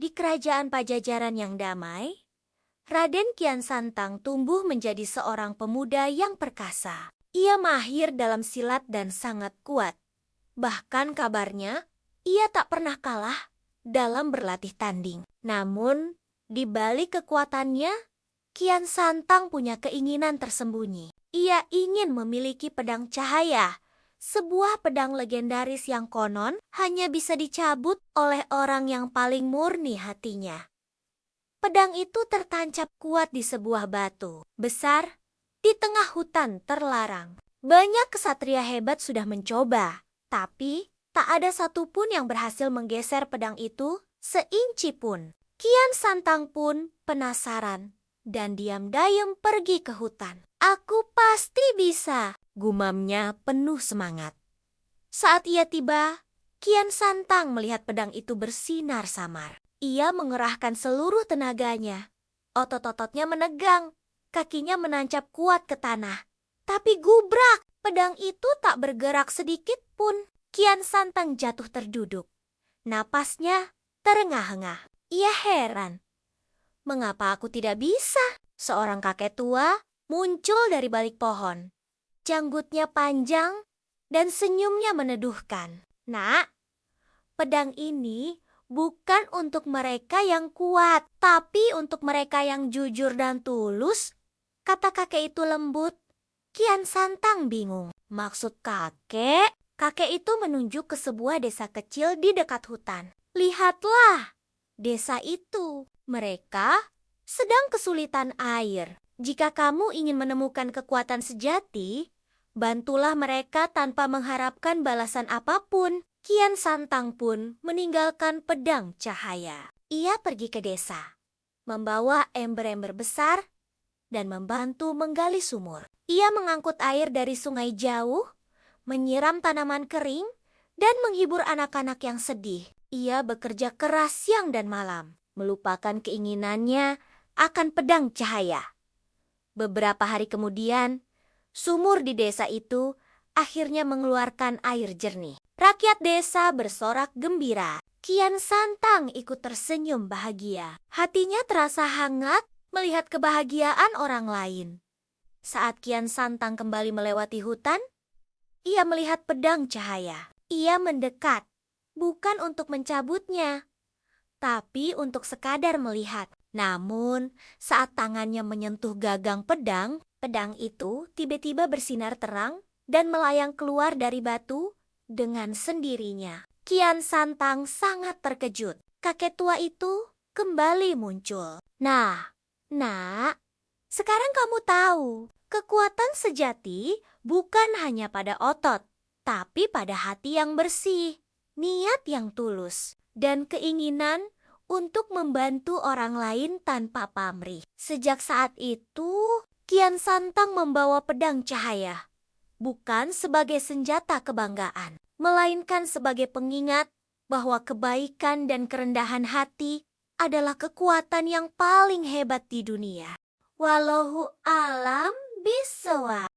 Di kerajaan Pajajaran yang damai, Raden Kian Santang tumbuh menjadi seorang pemuda yang perkasa. Ia mahir dalam silat dan sangat kuat. Bahkan kabarnya, ia tak pernah kalah dalam berlatih tanding. Namun, di balik kekuatannya, Kian Santang punya keinginan tersembunyi. Ia ingin memiliki pedang cahaya, sebuah pedang legendaris yang konon hanya bisa dicabut oleh orang yang paling murni hatinya. Pedang itu tertancap kuat di sebuah batu besar di tengah hutan terlarang. Banyak kesatria hebat sudah mencoba, tapi tak ada satupun yang berhasil menggeser pedang itu seinci pun. Kian Santang pun penasaran dan diam-diam pergi ke hutan. "Aku pasti bisa," gumamnya penuh semangat. Saat ia tiba, Kian Santang melihat pedang itu bersinar samar. Ia mengerahkan seluruh tenaganya. Otot-ototnya menegang, kakinya menancap kuat ke tanah. Tapi gubrak, pedang itu tak bergerak sedikit pun. Kian Santang jatuh terduduk. Napasnya terengah-engah. Ia heran. "Mengapa aku tidak bisa?" Seorang kakek tua muncul dari balik pohon. Janggutnya panjang dan senyumnya meneduhkan. "Nak, pedang ini bukan untuk mereka yang kuat, tapi untuk mereka yang jujur dan tulus," kata kakek itu lembut. Kian Santang bingung. Maksud kakek? Kakek itu menunjuk ke sebuah desa kecil di dekat hutan. "Lihatlah, desa itu. Mereka sedang kesulitan air. Jika kamu ingin menemukan kekuatan sejati, bantulah mereka tanpa mengharapkan balasan apapun." Kian Santang pun meninggalkan pedang cahaya. Ia pergi ke desa, membawa ember-ember besar dan membantu menggali sumur. Ia mengangkut air dari sungai jauh, menyiram tanaman kering, dan menghibur anak-anak yang sedih. Ia bekerja keras siang dan malam, melupakan keinginannya akan pedang cahaya. Beberapa hari kemudian, sumur di desa itu akhirnya mengeluarkan air jernih. Rakyat desa bersorak gembira. Kian Santang ikut tersenyum bahagia. Hatinya terasa hangat melihat kebahagiaan orang lain. Saat Kian Santang kembali melewati hutan, ia melihat pedang cahaya. Ia mendekat, bukan untuk mencabutnya, tapi untuk sekadar melihat. Namun, saat tangannya menyentuh gagang pedang, pedang itu tiba-tiba bersinar terang dan melayang keluar dari batu dengan sendirinya. Kian Santang sangat terkejut. Kakek tua itu kembali muncul. "Nah, Nak, sekarang kamu tahu, kekuatan sejati bukan hanya pada otot, tapi pada hati yang bersih, niat yang tulus, dan keinginan untuk membantu orang lain tanpa pamrih." Sejak saat itu, Kian Santang membawa pedang cahaya, bukan sebagai senjata kebanggaan, melainkan sebagai pengingat bahwa kebaikan dan kerendahan hati adalah kekuatan yang paling hebat di dunia. Wallahu alam bisawab.